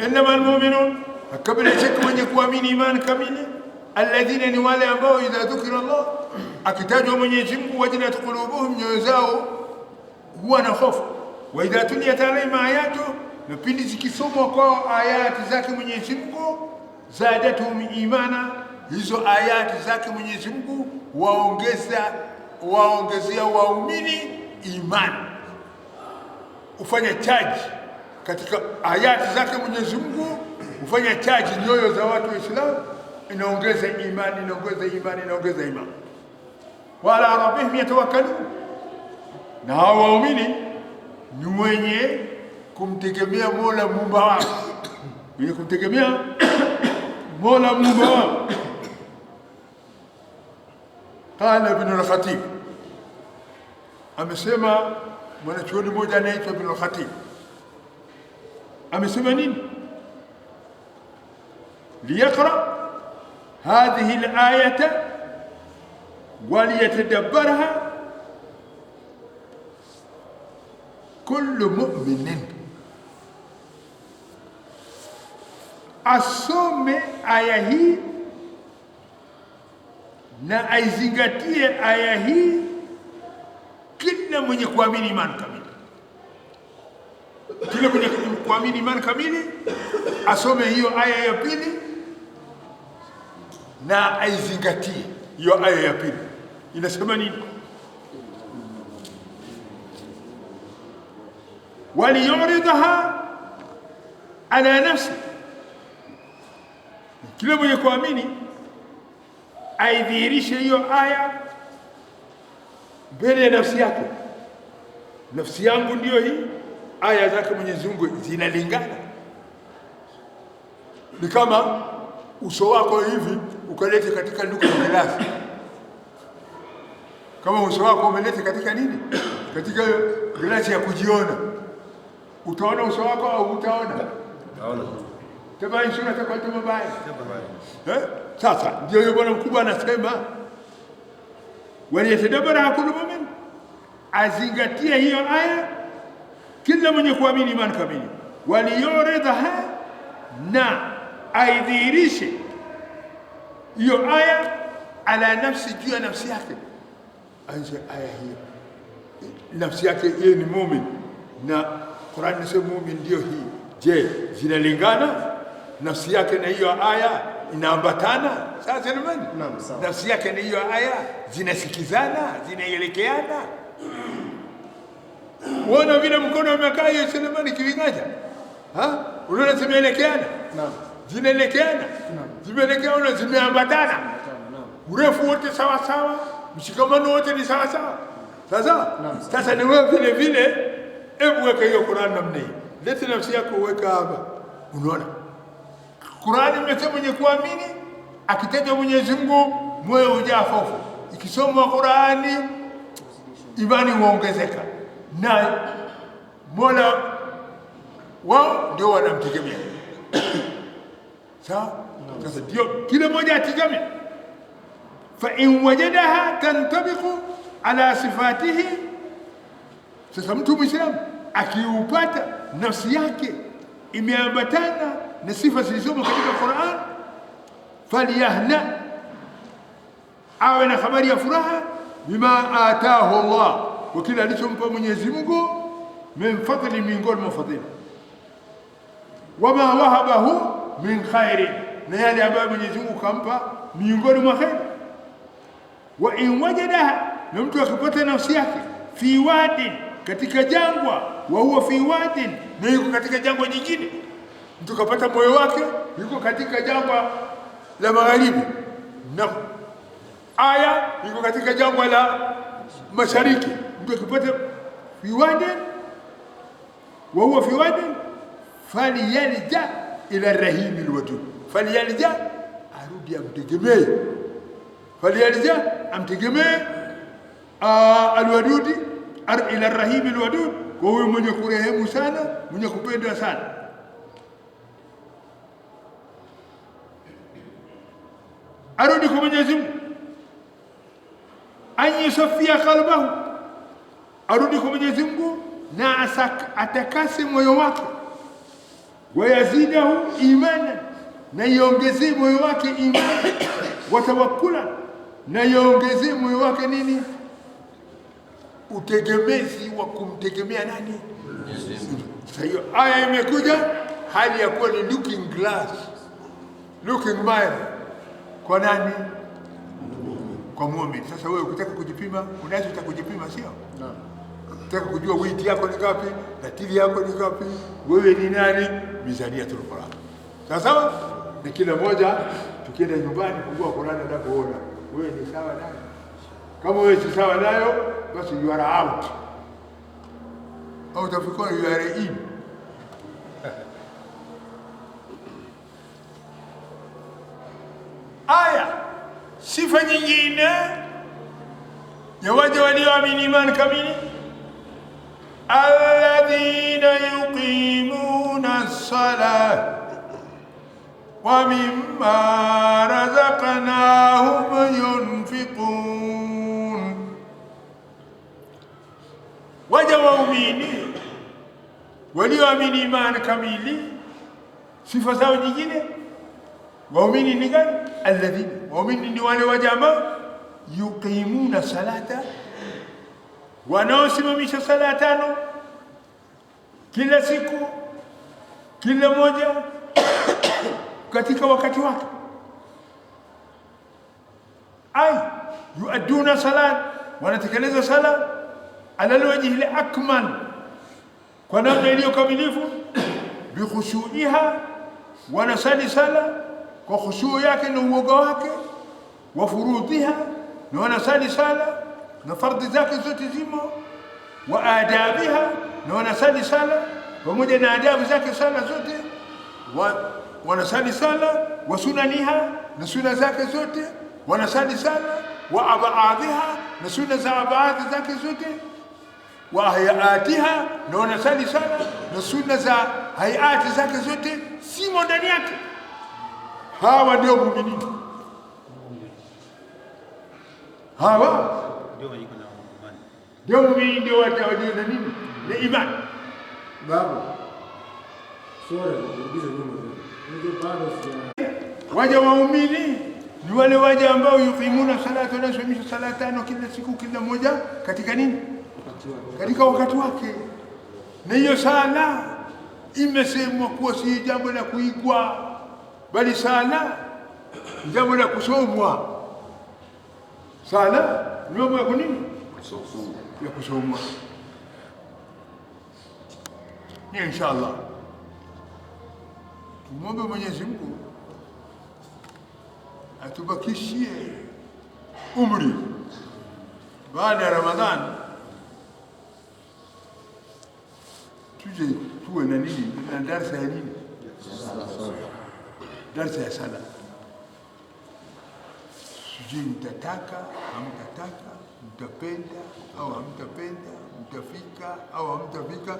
Innamal mu'minun, kabla shaka wenye kuamini imani kamili, alladhina, ni wale ambao idha dhukira Allah, akitajwa Mwenyezi Mungu, wajilat qulubuhum, nyoyo zao huwa na hofu. Wa idha tuliyat alayhim ayatuhu, na pindi zikisomwa kwa ayati zake Mwenyezi Mungu, zadatuhum imana, hizo ayati zake Mwenyezi Mungu waongezea waumini imani. Ufanya charge katika ayati zake Mwenyezi Mungu, ufanya charge nyoyo za watu wa Islam, inaongeza imani, inaongeza imani. Wala rabbihim yatawakkalun, na hao waumini ni mwenye kumtegemea Mola Muumba wao, mwenye kumtegemea Mola Muumba wao. Qala Ibn al-Khatib, amesema mwanachuoni mmoja anaitwa Ibn al-Khatib, amesema nini? Liyaqra hadhihi al-ayata waliyatadabbarha kullu mu'minin, asome aya hii na aizingatie aya hii kila mwenye kuamini imani kamili. Kila mwenye kuamini imani kamili asome hiyo aya ya pili na aizingatie hiyo aya ya pili. Inasema nini? waliyuridha ala nafsi, kila mwenye kuamini aidhihirishe hiyo aya mbele ya nafsi yake. Nafsi yangu ndiyo hii, aya zake Mwenyezi Mungu zinalingana. Ni kama uso wako hivi ukalete katika nduku ya glasi. Kama uso wako umelete katika nini? Katika glasi ya kujiona, utaona uso wako au utaona? Utaona. Tabai sura itakuwa mabaya. Sasa ndio hiyo bwana mkubwa anasema waliyatadabbara kullu mu'min, azingatia hiyo aya kila mwenye kuamini imani kamili. Waliyuridha, na aidhihirishe hiyo aya ala nafsi, juu ya nafsi yake. Anje aya hiyo nafsi yake yeye ni muumini, na Qur'an inasema muumini ndio hii. Je, zinalingana nafsi yake na hiyo aya? Inaambatana? Sasa jamani, nafsi yake na hiyo aya zinasikizana, zinaelekeana? Unaona vile mkono umekaa hiyo Selemani kivingaja, unaona zimeelekeana? Naam, zinaelekeana. Naam, zimeelekeana, zimeambatana. Urefu wote sawa sawa, mshikamano wote ni sawa sawa. Sasa ni wewe vile vile, hebu weka hiyo Qur'an namna hii, leta nafsi yako weka hapa. Unaona Qur'an imesema mwenye kuamini akitajwa Mwenyezi Mungu moyo hujaa hofu. Ikisomwa Qur'ani imani huongezeka, na Mola wao ndio wanamtegemea. Sawa? Sasa ndio kila mmoja ategemea. Fa in wajadaha tantabiqu ala sifatihi. Sasa mtu Muislamu akiupata nafsi yake imeambatana na sifa zilizomo katika Qur'an, faliyahna, awe na habari ya furaha, bima ataahu Allah, kwa kila alichompa Mwenyezi Mungu, min fadli, miongoni mwa fadhila, wama wahabahu min khairi, na yale ambayo Mwenyezi Mungu kampa miongoni mwa khairi. Wa in wajadaha, na mtu akipata nafsi yake fi wadin, katika jangwa, wa huwa fi wadin, na yuko katika jangwa jingine. Mtu kapata moyo wake yuko katika jangwa la magharibi, na aya yuko katika jangwa la mashariki. Mtu akipata fi wadin, wa huwa fi wadin, faliyalja ila rahimi alwadud. Faliyalja, arudi amtegemee. Faliyalja, amtegemee alwadudi, ila rahimi alwadud, kwa huyo mwenye kurehemu sana, mwenye kupenda sana. Arudi kwa Mwenyezi Mungu, anyisafia qalbahu, arudi kwa Mwenyezi Mungu na atakase moyo wake. wayazidahu imana, na iongezee moyo wake imani, watawakkula, na iongezee moyo wake nini? Utegemezi wa kumtegemea nani? Sasa hiyo aya imekuja hali ya kuwa ni looking glass, looking mirror kwa nani? Kwa muumini. Sasa wewe ukitaka kujipima, unaweza kujipima, sio? Naam. Unataka kujua weight yako ni ngapi, ratili yako ni ngapi, wewe ni nani? Mizaniyatul Qur'an. Sasa ni kila moja tukienda nyumbani kujua Qur'an na kuona wewe ni sawa nayo. Kama wewe si sawa nayo, basi you are out. Au utafikwa you are in. Aya, sifa nyingine ya waja walioamini imani kamili, alladhina yuqimuna as-salah wa mimma razaqnahum yunfiqun. Waja waumini walioamini imani kamili, sifa zao nyingine waumini ni gani? Alladhina, waumini ni wale waja ambao yuqimuna salata, wanaosimamisha sala 5 kila siku, kila moja katika wakati wake. Ay yuaduna salat, wanatekeleza sala ala alwajhi alakmal, kwa namna iliyo kamilifu, bikhushuiha, wanasali sala kwa khushu yake na uoga wake, wa furudhiha, na wanasali sala na fardhi zake zote zimo, wa adabiha, na wanasali sala pamoja na adabu zake sala zote, wanasali sala wa sunaniha, na sunna zake zote wanasali sala, wa abaadhiha, na sunna za abaadhi zake zote, wa hayatiha, na wanasali sala na sunna za hayati zake zote simo ndani yake. Hawa ndio muumini. Hawa ndio muumini, ndio watu walio na nini? Na imani. Baba, sorry, uliza nyuma. Ndio bado si waja waumini ni wale waja ambao yuqimuna salata, wanasimamisha sala 5 kila siku, kila moja katika nini? Katika wakati wake. Na hiyo sala imesemwa kuwa si jambo la kuigwa, bali sala ni jambo la kusomwa. Sala ni mambo ya nini? Ya kusomwa. Ni inshallah tumwombe Mwenyezi Mungu atubakishie umri baada ya Ramadhani, tuje tuwe na nini, na darasa ya nini? Darasa ya sala. Sijui mtataka, hamtataka, mtapenda au hamtapenda, mtafika au hamtafika.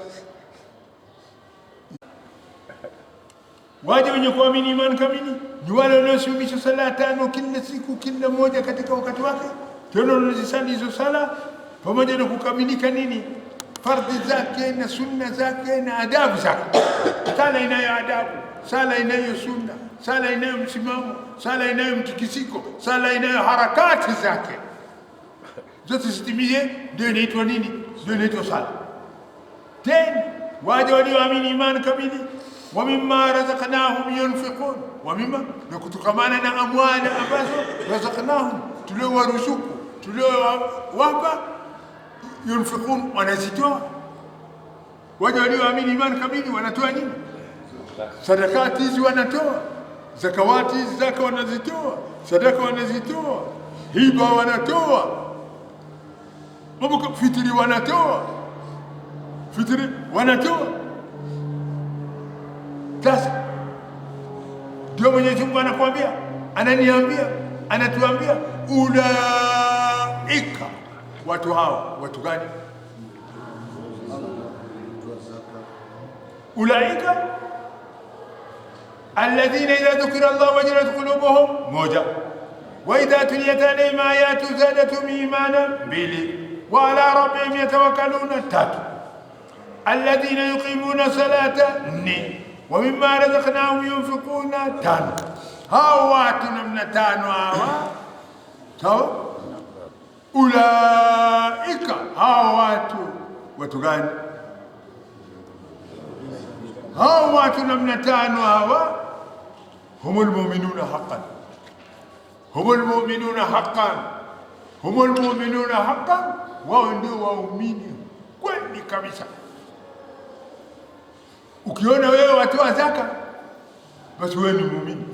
Waja wenye kuamini imani kamili ni wale wanaosimamisha sala 5 kila siku, kila moja katika wakati wake, tena wanazisali hizo sala pamoja na kukamilika nini? Fardhi zake na sunna zake na adabu zake. Sala inayo adabu, sala inayo sunna, sala inayo msimamo, sala inayo mtikisiko, sala inayo harakati zake, zote zitimize, ndio inaitwa nini? Ndio inaitwa sala. Tena waja walioamini imani kamili, wa mimma razaqnahum yunfiqun, wa mimma, na kutokamana na amwali ambazo razaqnahum, tuliowaruzuku, tuliowapa, yunfiqun, wanazitoa. Waja walioamini imani kamili wanatoa nini? Sadakati hizi wanatoa, zakawati hizi zaka wanazitoa, sadaka wanazitoa, hiba wanatoa, mambo fitri wanatoa, fitri wanatoa. Sasa ndio Mwenyezi Mungu anakuambia, ananiambia, anatuambia ulaika, watu hao. Watu gani? Ulaika alladhina idha dhukira Allah wajilat qulubuhum, moja, wa idha tuliyat alayhim ayatu zadatuhum imana, mbili, wa ala rabbihim yatawakkaluna, tatu, alladhina yuqimuna salata, nne, wa mimma razaqnahum yunfiquna, tano. Hao watu namna tano hawa, sawa. Ulaika, hao watu gani? Hao watu namna tano hawa, humul mu'minuna haqqan, humul mu'minuna haqqan, humul mu'minuna haqqan, wao ndio waumini kweli kabisa. Ukiona wewe watoa zaka, basi wewe ni muumini.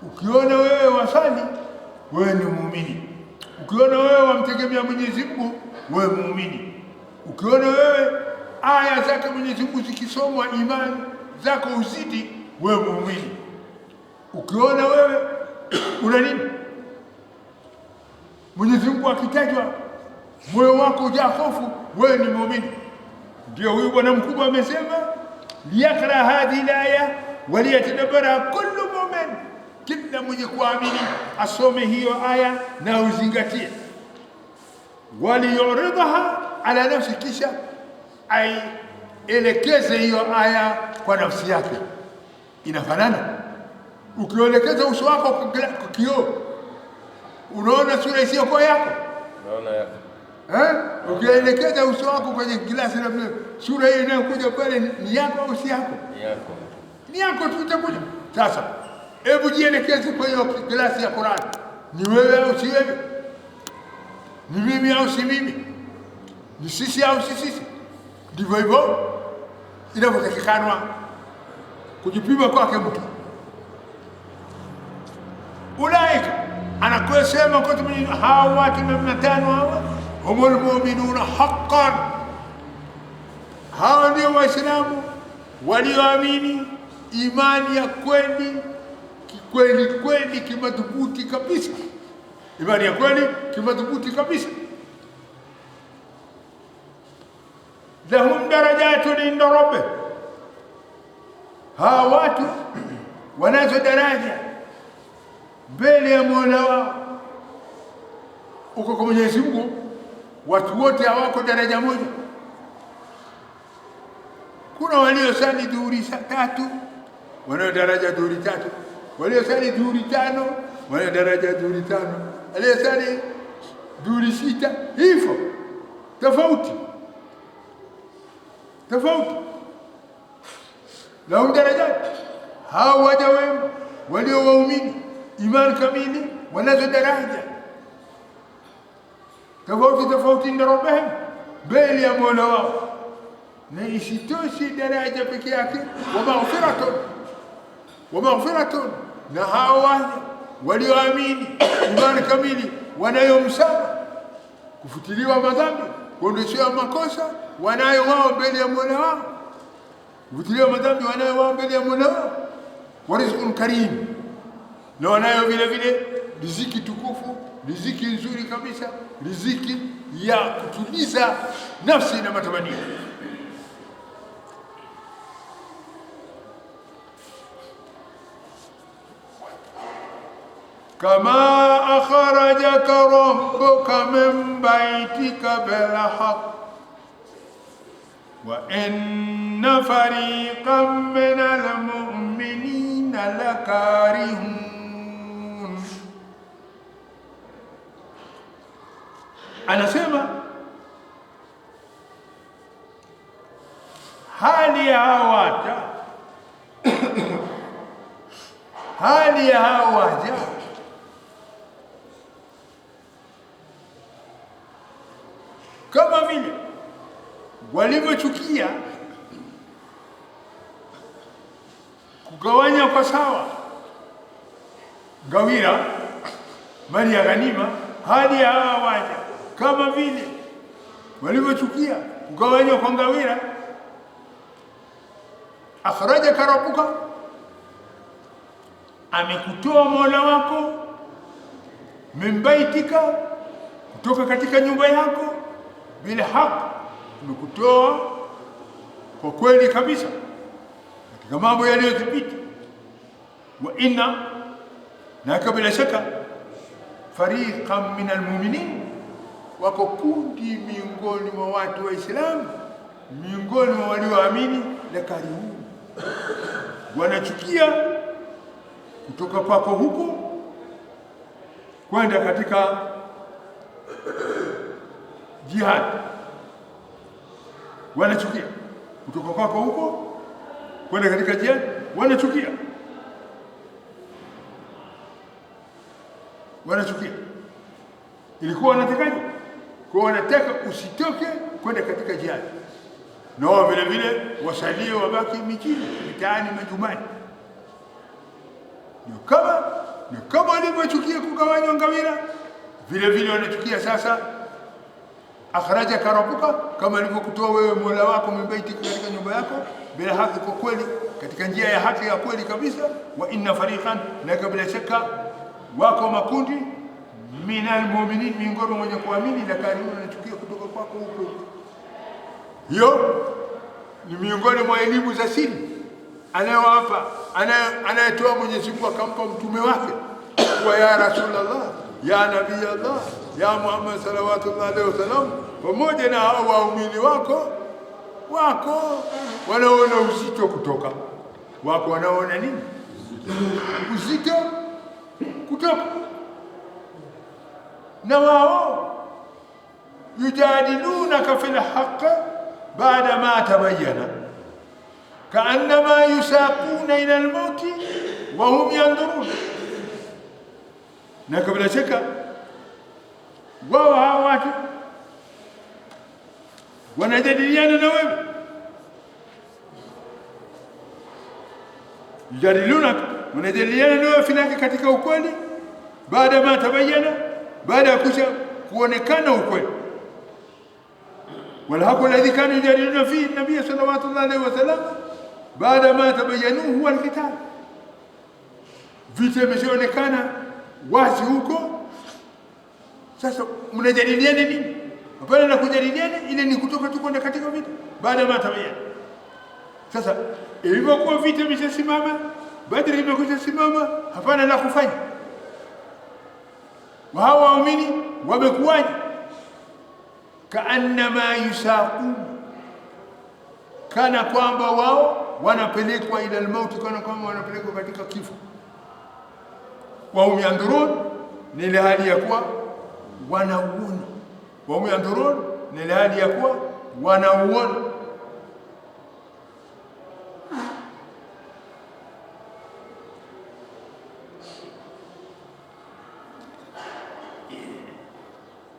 Ukiona wewe wasali, wewe ni muumini. Ukiona wewe wamtegemea Mwenyezi Mungu, wewe muumini. Ukiona wewe aya zake Mwenyezi Mungu zikisomwa imani zako uzidi, wewe muumini. Ukiona wewe una nini, Mwenyezi Mungu akitajwa moyo wako hujaa hofu, wewe ni muumini. Ndio huyu bwana mkubwa amesema, liyaqra hadhihi alaya waliyatadabbara kullu mu'min, kila mwenye kuamini asome hiyo aya na uzingatie. Waliyuridha ala nafsi, kisha aielekeze hiyo aya kwa nafsi yake. Inafanana, ukielekeza uso wako kwa kioo, unaona sura isiyokuwa yako, unaona yako. Ukielekeza uso wako kwenye glasi na sura hiyo inayokuja pale ni yako au si yako? Ni yako. Ni yako tu itakuja. Sasa hebu jielekeze kwa hiyo glasi ya Qur'an. Ni wewe au si wewe? Ni mimi au si mimi? Ni sisi au si sisi? Ndivyo hivyo inavyotakikanwa kujipima kwake mtu. Ulaika, anakusema kwa hawa watu namna tano hawa, humul mu'minuna haqqan, hawa ndio Waislamu walioamini imani ya kweli, kweli kweli, kimadhubuti kabisa. Imani ya kweli kimadhubuti kabisa. Lahum darajatun inda rabbih, hawa watu wanazo daraja mbele ya Mola wao. Uko kwa Mwenyezi Mungu watu wote hawako daraja moja. Kuna waliosali dhuhuri 3 wana daraja dhuhuri 3, waliosali dhuhuri 5 wana daraja dhuhuri 5, waliosali dhuhuri 6, hivyo tofauti. Lahum darajat, hao waja wema walio waumini imani kamili wanazo daraja tofauti ndio Rabbihim, mbele ya Mola wao. Na isitoshi daraja peke yake, wa maghfiratun, na hao walioamini imani kamili wanayo msamaha, kufutiliwa madhambi, kuondoshewa makosa wanayo wao mbele ya Mola wao, kufutiliwa madhambi wanayo wao mbele ya Mola wao. Wa rizqun karim, na wanayo vile vile riziki tukufu, riziki nzuri kabisa, riziki ya kutuliza nafsi na matamanio. Kama akhrajaka rabbuka min baitika bil haqq wa inna fariqan minal mu'minina lakarihun. Anasema hali ya hawa waja kama vile walivyochukia kugawanya kwa sawa gawira mali ya ghanima. Hali ya hawa waja kama vile walivyochukia kugawanya kwa gawira. Akhrajaka rabbuka, amekutoa Mola wako, min baitika, kutoka katika nyumba yako, bil haq, amekutoa kwa kweli kabisa katika mambo yaliyothibiti. Wa inna, na bila shaka, fariqan minal mu'minin, wako kundi miongoni mwa watu wa Islamu, miongoni mwa walioamini, lakarihun, wanachukia kutoka kwako huko kwenda katika jihad, wanachukia kutoka kwako huko kwenda katika jihad, wanachukia ilikuwa wanatakaje? Kwa wanataka usitoke kwenda katika jihad, na wao vile vile wasalie wabaki mijini, mitaani, majumbani. Ndio kama walivyochukia kugawanywa ngawira, vile vile wanachukia sasa akhrajaka rabbuka, kama alivyokutoa wewe Mola wako mbaitika, katika nyumba yako bila haki, kwa kweli, katika njia ya haki ya kweli kabisa. Wa inna fariqan, na bila shaka wako makundi minal mu'minin, miongoni mwa wenye kuamini, lakini wanachukia kutoka kwako huko. Hiyo ni miongoni mwa elimu za siri anayowapa, anayetoa Mwenyezi Mungu akampa mtume wake, wa ya Rasulullah, ya Nabii Allah, ya Muhammad salawatullahi alayhi wasallam, pamoja na hao waumini wako wanaona uzito kutoka wako, wanaona nini uzito kutoka, na wao yujadilunaka fil haqq baada ma tabayyana kaannama yusaquna ila almauti wa hum yandurun. Na kabla shaka wao hawa watu wanajadiliana na wewe, yujadilunaka, wanajadiliana na wewe filaki, katika ukweli, baada ma tabayyana, baada ya kusha kuonekana ukweli. Wala haqu alladhi kanu yujadiluna fihi nabiy sallallahu alayhi wasallam baada ma tabayyanuhu huwa alqital. Vita vimeonekana wazi huko, sasa mnajadiliana nini? Hapana, na kujadiliana ile ni kutoka tu kwenda katika vita baada ma tabayyana. Sasa ilivyokuwa vita vimeshasimama, Badri imekwisha simama, hapana la kufanya. Wao waumini wamekuwaje? Kaannama yusaqun, kana kwamba wao wanapelekwa ila almauti, kana kwamba wanapelekwa katika kifo. Wahum yandurun, ni ile hali ya kuwa wanauona. Wahum yandurun, ni ile hali ya kuwa wanauona.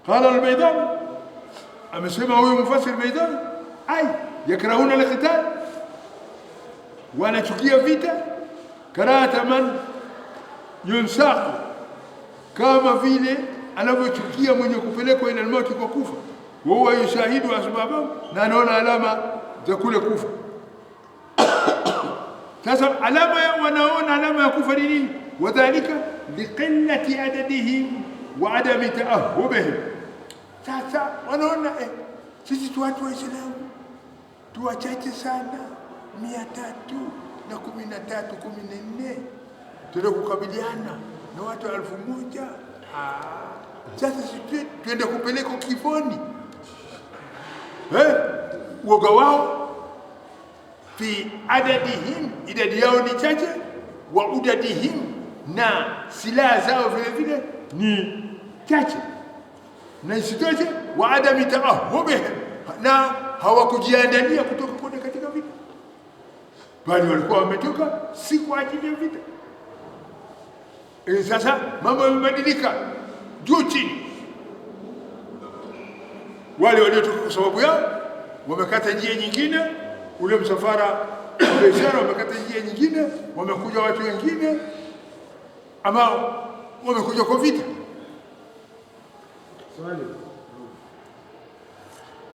Qala al-Baydawi, amesema huyu mufassir Baydawi, ay yakrahuna al-qital, wanachukia vita, karahata man yunsaqu, kama vile anavyochukia mwenye kupelekwa ila al-mauti, kwa kufa. Huwa yushahidu asbabahu, na anaona alama za kule kufa. Sasa wanaona alama ya kufa ni nini? Wadhalika liqillati adadihim wa adami taahubihim. Sasa wanaona sisi tu watu wa Islamu tu wachache sana, 313 14, tuende kukabiliana na watu 1000. Sasa sisi tuende kupeleka kifoni. Uoga wao fi adadihim, idadi yao ni chache, wa udadihim, na silaha zao vile vile ni chache, na isitoshe wa adami taahubihim, na hawakujiandalia kutoka kwenda katika vita, bali walikuwa wametoka si kwa ajili ya vita. Sasa mambo yamebadilika juu chini. Wale waliotoka kwa sababu yao wamekata njia nyingine, ule msafara wa biashara wamekata njia nyingine, wamekuja watu wengine ambao wamekuja kwa vita. Swali.